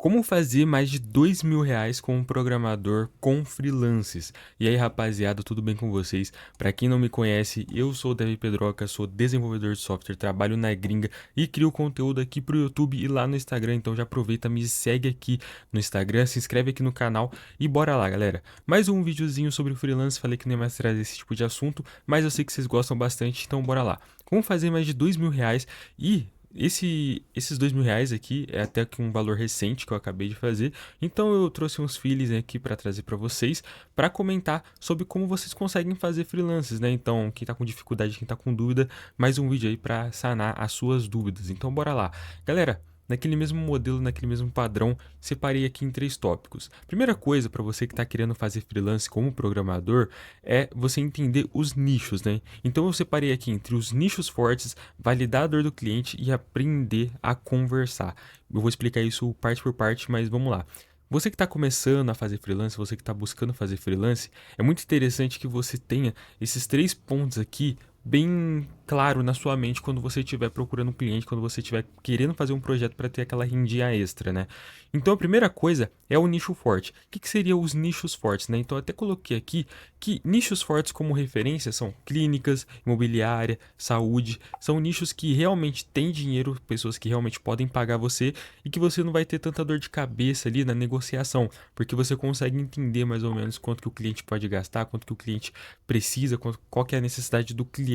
Como fazer mais de R$ 2.000 como programador com freelances? E aí, rapaziada, tudo bem com vocês? Para quem não me conhece, eu sou o Davi Pedroca, sou desenvolvedor de software, trabalho na gringa e crio conteúdo aqui pro YouTube e lá no Instagram. Então já aproveita, me segue aqui no Instagram, se inscreve aqui no canal e bora lá, galera. Mais um videozinho sobre freelance, falei que não ia mais trazer esse tipo de assunto, mas eu sei que vocês gostam bastante, então bora lá. Como fazer mais de R$ 2.000 e esses R$ 2.000 aqui é até que um valor recente que eu acabei de fazer, então eu trouxe uns feelings aqui para trazer para vocês, para comentar sobre como vocês conseguem fazer freelances, né? Então, quem tá com dificuldade, quem tá com dúvida, mais um vídeo aí para sanar as suas dúvidas. Então, bora lá. Galera, naquele mesmo modelo, naquele mesmo padrão, separei aqui em 3 tópicos. Primeira coisa para você que está querendo fazer freelance como programador é você entender os nichos, né? Então eu separei aqui entre os nichos fortes, validar a dor do cliente e aprender a conversar. Eu vou explicar isso parte por parte, mas vamos lá. Você que está começando a fazer freelance, você que está buscando fazer freelance, é muito interessante que você tenha esses 3 pontos aqui bem claro na sua mente quando você estiver procurando um cliente, quando você estiver querendo fazer um projeto para ter aquela rendinha extra, né? Então a primeira coisa é o nicho forte. O que seriam os nichos fortes, né? Então eu até coloquei aqui que nichos fortes como referência são clínicas, imobiliária, saúde, são nichos que realmente têm dinheiro, pessoas que realmente podem pagar você e que você não vai ter tanta dor de cabeça ali na negociação, porque você consegue entender mais ou menos quanto que o cliente pode gastar, quanto que o cliente precisa, qual que é a necessidade do cliente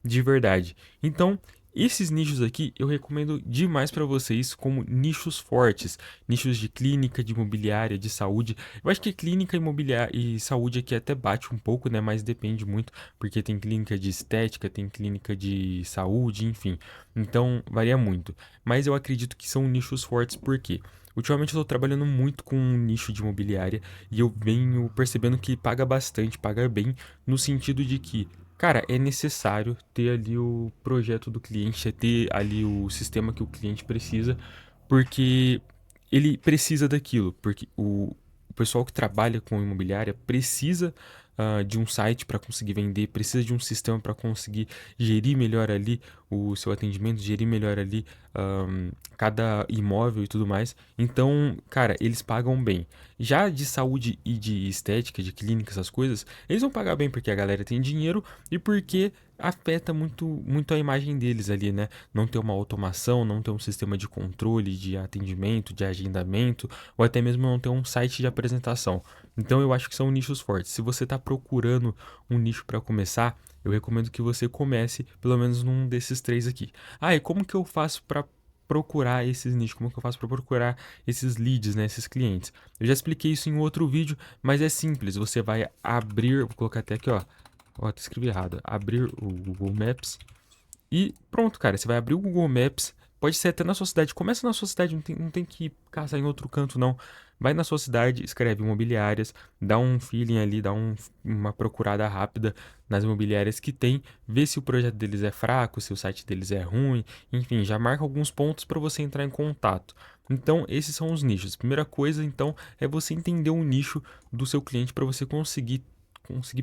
de verdade. Então, esses nichos aqui eu recomendo demais para vocês como nichos fortes, nichos de clínica, de imobiliária, de saúde. Eu acho que clínica, imobiliária e saúde aqui até bate um pouco, né? Mas depende muito, porque tem clínica de estética, tem clínica de saúde, enfim. Então varia muito. Mas eu acredito que são nichos fortes porque ultimamente eu estou trabalhando muito com um nicho de imobiliária e eu venho percebendo que paga bastante, paga bem, no sentido de que, cara, é necessário ter ali o projeto do cliente, é ter ali o sistema que o cliente precisa, porque ele precisa daquilo, porque o pessoal que trabalha com imobiliária precisa de um site para conseguir vender, precisa de um sistema para conseguir gerir melhor ali o seu atendimento, gerir melhor ali cada imóvel e tudo mais. Então, cara, eles pagam bem. Já de saúde e de estética, de clínica, essas coisas, eles vão pagar bem porque a galera tem dinheiro e porque afeta muito a imagem deles ali, né? Não ter uma automação, não ter um sistema de controle, de atendimento, de agendamento, ou até mesmo não ter um site de apresentação. Então eu acho que são nichos fortes. Se você está procurando um nicho para começar, eu recomendo que você comece pelo menos num desses 3 aqui. Ah, e como que eu faço para procurar esses nichos? Como que eu faço para procurar esses leads, né, esses clientes? Eu já expliquei isso em outro vídeo, mas é simples. Você vai abrir, vou colocar até aqui, ó. Ó, até escrevi errado. Abrir o Google Maps e pronto, cara. Você vai abrir o Google Maps. Pode ser até na sua cidade. Começa na sua cidade, não tem que caçar em outro canto, não. Vai na sua cidade, escreve imobiliárias, dá um feeling ali, dá uma procurada rápida nas imobiliárias que tem, vê se o projeto deles é fraco, se o site deles é ruim, enfim, já marca alguns pontos para você entrar em contato. Então, esses são os nichos. Primeira coisa, então, é você entender o nicho do seu cliente para você conseguir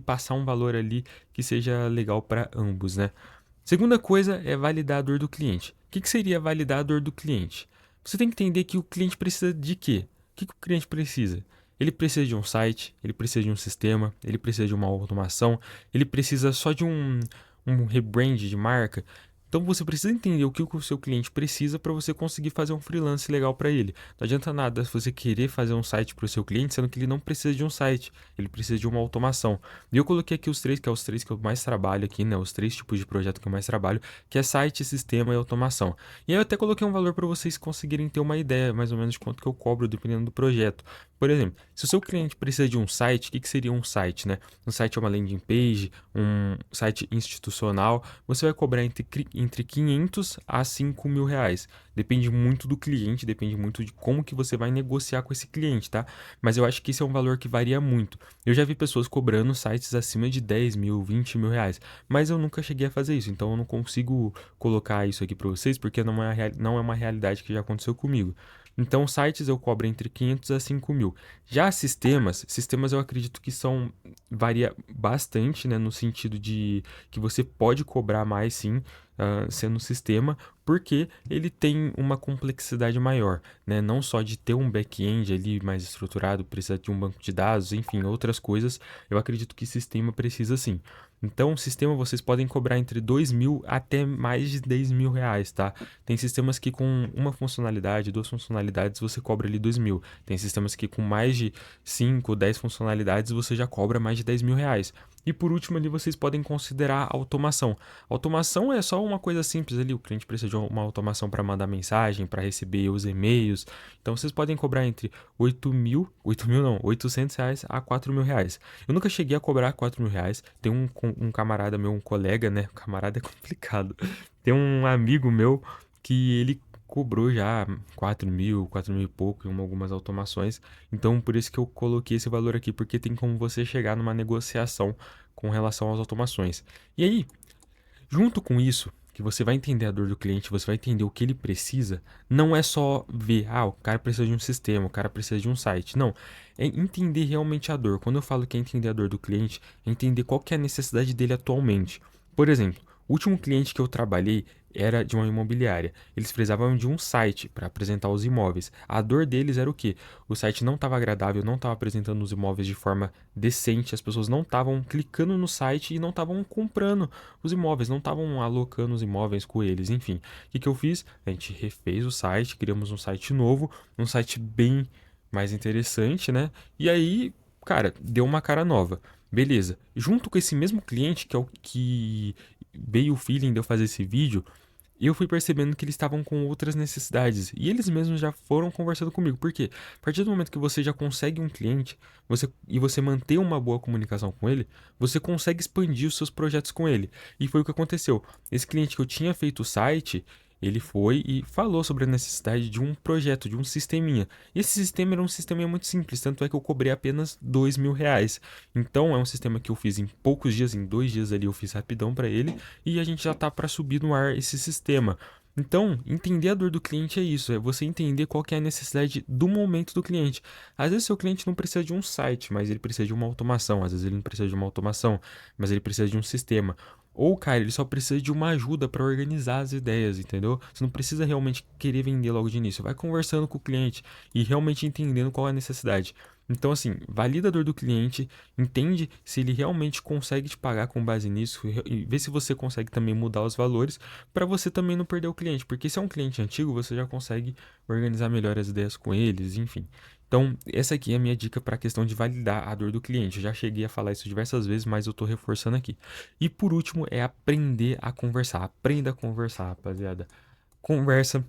passar um valor ali que seja legal para ambos, né? Segunda coisa é validar a dor do cliente. O que seria validar a dor do cliente? Você tem que entender que o cliente precisa de quê? O que o cliente precisa? Ele precisa de um site, ele precisa de um sistema, ele precisa de uma automação, ele precisa só de um rebrand de marca. Então você precisa entender o que o seu cliente precisa para você conseguir fazer um freelance legal para ele. Não adianta nada você querer fazer um site para o seu cliente, sendo que ele não precisa de um site, ele precisa de uma automação. E eu coloquei aqui os 3, que é os 3 que eu mais trabalho aqui, né? Os 3 tipos de projeto que eu mais trabalho, que é site, sistema e automação. E aí eu até coloquei um valor para vocês conseguirem ter uma ideia mais ou menos de quanto que eu cobro dependendo do projeto. Por exemplo, se o seu cliente precisa de um site, o que seria um site, né? Um site é uma landing page, um site institucional, você vai cobrar entre 500 a 5 mil reais. Depende muito do cliente, depende muito de como que você vai negociar com esse cliente, tá? Mas eu acho que esse é um valor que varia muito. Eu já vi pessoas cobrando sites acima de 10 mil, 20 mil reais, mas eu nunca cheguei a fazer isso, então eu não consigo colocar isso aqui para vocês, porque não é uma realidade que já aconteceu comigo. Então, sites eu cobro entre 500 a 5 mil. Já sistemas eu acredito que varia bastante, né, no sentido de que você pode cobrar mais sim. ser no sistema, porque ele tem uma complexidade maior, né? Não só de ter um back-end ali mais estruturado, precisa de um banco de dados, enfim, outras coisas. Eu acredito que sistema precisa sim. Então, sistema vocês podem cobrar entre 2.000 até mais de 10.000 reais, tá? Tem sistemas que com uma funcionalidade, duas funcionalidades, você cobra ali 2.000. Tem sistemas que com mais de 5, 10 funcionalidades, você já cobra mais de 10.000 reais. E por último ali vocês podem considerar automação. Automação é só uma coisa simples ali, o cliente precisa de uma automação para mandar mensagem, para receber os e-mails. Então vocês podem cobrar entre 8.000 não, 800 reais a 4.000 reais. Eu nunca cheguei a cobrar 4.000 reais. Tem um camarada meu, um colega, né? Camarada é complicado. Tem um amigo meu que ele cobrou já 4.000, 4.000 e pouco em algumas automações. Então, por isso que eu coloquei esse valor aqui, porque tem como você chegar numa negociação com relação às automações. E aí, junto com isso, que você vai entender a dor do cliente, você vai entender o que ele precisa, não é só ver, o cara precisa de um sistema, o cara precisa de um site. Não, é entender realmente a dor. Quando eu falo que é entender a dor do cliente, é entender qual que é a necessidade dele atualmente. Por exemplo, o último cliente que eu trabalhei era de uma imobiliária. Eles precisavam de um site para apresentar os imóveis. A dor deles era o quê? O site não estava agradável, não estava apresentando os imóveis de forma decente, as pessoas não estavam clicando no site e não estavam comprando os imóveis, não estavam alocando os imóveis com eles, enfim. O que eu fiz? A gente refez o site, criamos um site novo, um site bem mais interessante, né? E aí, cara, deu uma cara nova. Beleza. Junto com esse mesmo cliente, que é o que veio o feeling de eu fazer esse vídeo, eu fui percebendo que eles estavam com outras necessidades. E eles mesmos já foram conversando comigo. Por quê? A partir do momento que você já consegue um cliente e você manter uma boa comunicação com ele, você consegue expandir os seus projetos com ele. E foi o que aconteceu. Esse cliente que eu tinha feito o site, ele foi e falou sobre a necessidade de um projeto, de um sisteminha. E esse sistema era um sisteminha muito simples, tanto é que eu cobrei apenas 2.000 reais. Então é um sistema que eu fiz em poucos dias, em 2 dias ali eu fiz rapidão para ele, e a gente já tá para subir no ar esse sistema. Então, entender a dor do cliente é isso, é você entender qual que é a necessidade do momento do cliente. Às vezes seu cliente não precisa de um site, mas ele precisa de uma automação. Às vezes ele não precisa de uma automação, mas ele precisa de um sistema. Ou, cara, ele só precisa de uma ajuda para organizar as ideias, entendeu? Você não precisa realmente querer vender logo de início. Vai conversando com o cliente e realmente entendendo qual é a necessidade. Então, assim, valida a dor do cliente, entende se ele realmente consegue te pagar com base nisso e vê se você consegue também mudar os valores para você também não perder o cliente. Porque se é um cliente antigo, você já consegue organizar melhor as ideias com eles, enfim. Então, essa aqui é a minha dica para a questão de validar a dor do cliente. Eu já cheguei a falar isso diversas vezes, mas eu estou reforçando aqui. E por último, é aprender a conversar. Aprenda a conversar, rapaziada. Conversa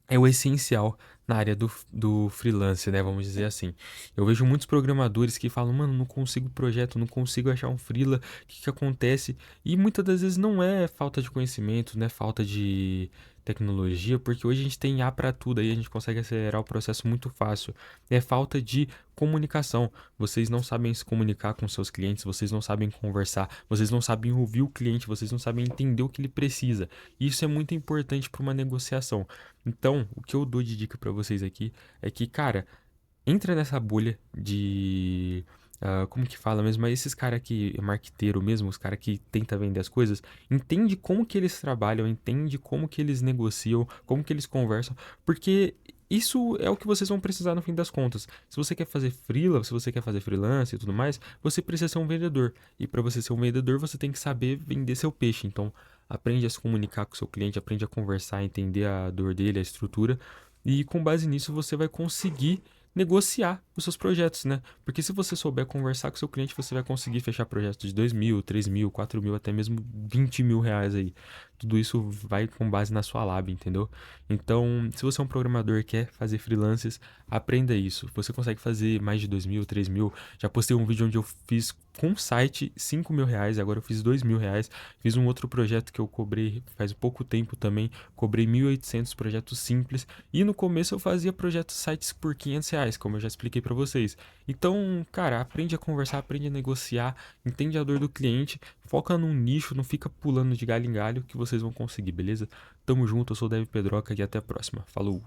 é o essencial na área do freelance, né? Vamos dizer assim. Eu vejo muitos programadores que falam, mano, não consigo projeto, não consigo achar um freela, o que que acontece? E muitas das vezes não é falta de conhecimento, né? Falta de tecnologia, porque hoje a gente tem IA para tudo, aí a gente consegue acelerar o processo muito fácil. É falta de comunicação. Vocês não sabem se comunicar com seus clientes, vocês não sabem conversar, vocês não sabem ouvir o cliente, vocês não sabem entender o que ele precisa. Isso é muito importante para uma negociação. Então, o que eu dou de dica para vocês aqui é que, cara, entra nessa bolha de. Como que fala mesmo? Esses caras que é marqueteiro mesmo, os caras que tenta vender as coisas, entende como que eles trabalham, entende como que eles negociam, como que eles conversam, porque isso é o que vocês vão precisar no fim das contas. Se você quer fazer freela, se você quer fazer freelance e tudo mais, você precisa ser um vendedor. E para você ser um vendedor, você tem que saber vender seu peixe. Então, aprende a se comunicar com o seu cliente, aprende a conversar, entender a dor dele, a estrutura. E com base nisso, você vai conseguir negociar os seus projetos, né? Porque se você souber conversar com o seu cliente, você vai conseguir fechar projetos de 2.000, 3.000, 4.000, até mesmo 20.000 reais aí. Tudo isso vai com base na sua lábia, entendeu? Então, se você é um programador e quer fazer freelances, aprenda isso. Você consegue fazer mais de 2.000, 3.000. Já postei um vídeo onde eu fiz com um site 5.000 reais, agora eu fiz 2.000 reais. Fiz um outro projeto que eu cobrei faz pouco tempo também, cobrei 1.800 projetos simples. E no começo eu fazia projetos sites por 500 reais, como eu já expliquei para vocês. Então, cara, aprende a conversar, aprende a negociar, entende a dor do cliente, foca num nicho, não fica pulando de galho em galho que vocês vão conseguir, beleza? Tamo junto, eu sou o Dev Pedroca e até a próxima. Falou!